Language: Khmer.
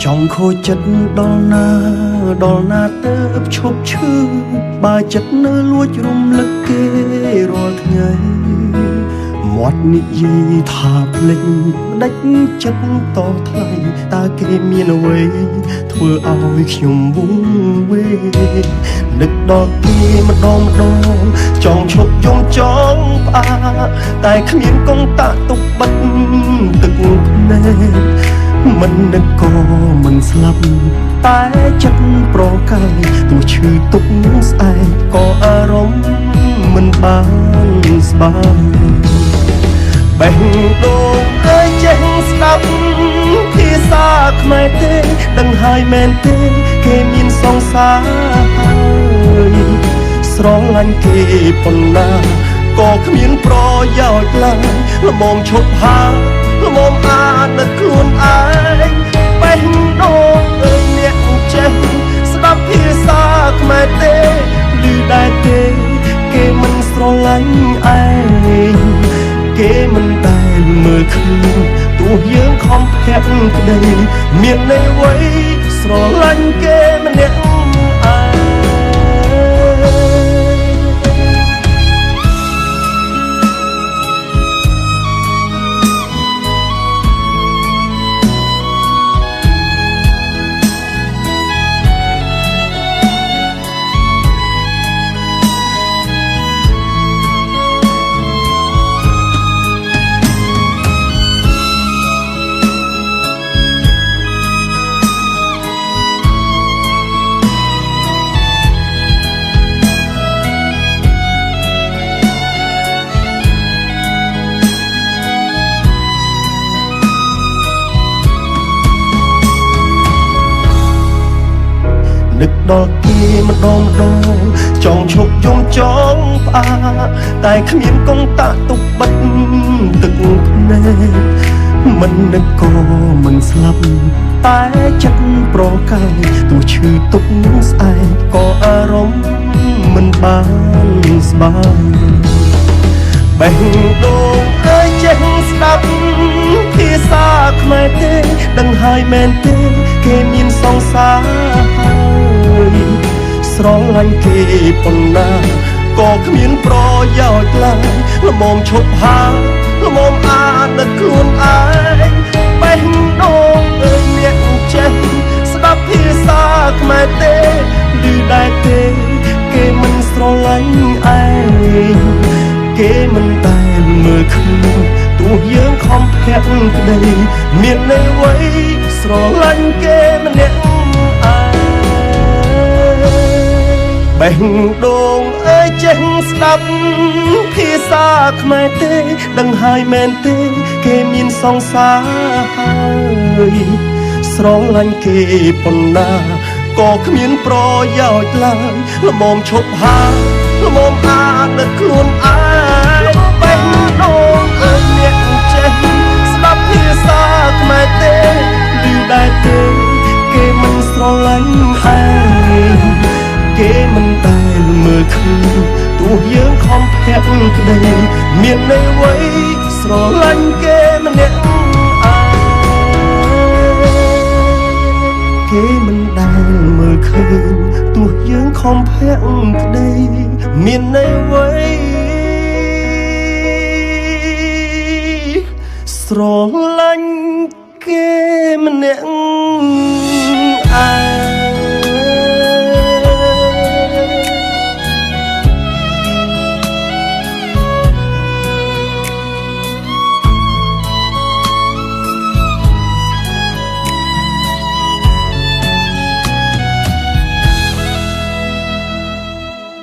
ចង់ខូចចិត្តដល់ណាទៅឈប់ឈឺបើចិត្តនៅលួចរំលឹកគេរាល់ថ្ងៃមាត់និយាយថាភ្លេចដាច់ចិត្តតថ្លៃតើគេមានអ្វីធ្វើឲ្យខ្ញុំវង្វេងនឹកដល់គេម្ដងចង់ឈប់យំចង់ផ្អាតែគ្មានកងតាក់ទុកបិទទឹកភ្នែកមិននឹកក៏មិនស្លាប់តែចិត្តប្រកែកទោះឈឺទុកស្អែកក៏អារម្មណ៍មិនបានស្បើយបេះដូងអើយចេះស្ដាប់ភាសាខ្មែរទេដឹងហើយមែនទេគេមានសង្សារហើយស្រឡាញ់គេប៉ុណ្ណាក៏គ្មានប្រយោជន៍ឡើយល្មមឈប់ហាល្មមអាណិតខ្លួនឯងបេះដូងអើយអ្នកចេះស្ដាប់ភាសាខ្មែរទេឮដែរទេគេមិនស្រឡាញ់ឯងគេមិនដែលមើលឃើញទោះយើងខំភ័ក្រក្តីមានន័យអ្វីស្រឡាញ់គេម្នាក់ឯងនឹកដល់គេម្ដងចង់ឈប់យំចង់ផ្អាតែគ្មានកងតាក់ទុកបិទទឹកភ្នែកមិននឹកក៏មិនស្លាប់តែចិត្តប្រកែកទោះឈឺទុកស្អែកក៏អារម្មណ៍មិនបានស្បើយបេះដូងអើយចេះស្ដាប់ភាសាខ្មែរទេដឹងហើយមែនទេគេមានសង្សារហើយស្រឡាញ់គេប៉ុណ្ណាក៏គ្មានប្រយោជន៍ឡើយល្មមឈប់ហាល្មមអាណិតខ្លួនឯងបេះដូងអើយអ្នកចេះស្ដាប់ភាសាខ្មែរទេឮដែរទេគេមិនស្រឡាញ់ឯងគេមិនដែលមើលឃើញទោះយើងខំភ័ក្រក្តីមានន័យអ្វីស្រឡាញ់គេម្នាក់ឯងបេះដូងអើយចេះស្ដាប់ភាសាខ្មែរទេដឹងហើយមែនទេគេមានសង្សារហើយស្រឡាញ់គេប៉ុណ្ណាក៏គ្មានប្រយោជន៍ឡើយល្មមឈប់ហាល្មមអាណិតខ្លួនឯងបេះដូងអើយអ្នកចេះស្ដាប់ភាសាខ្មែរទេឮដែរទេគេមិនស្រឡាញ់ឯងគេមិនដែលមើលឃើញទោះយើងខំភ័ក្រក្តីមានន័យអ្វីស្រឡាញ់គេម្នាក់ឯងគេមិនដែលមើលឃើញទោះយើងខំភ័ក្រក្តីមានន័យអ្វីស្រឡាញ់គេម្នាក់ឯង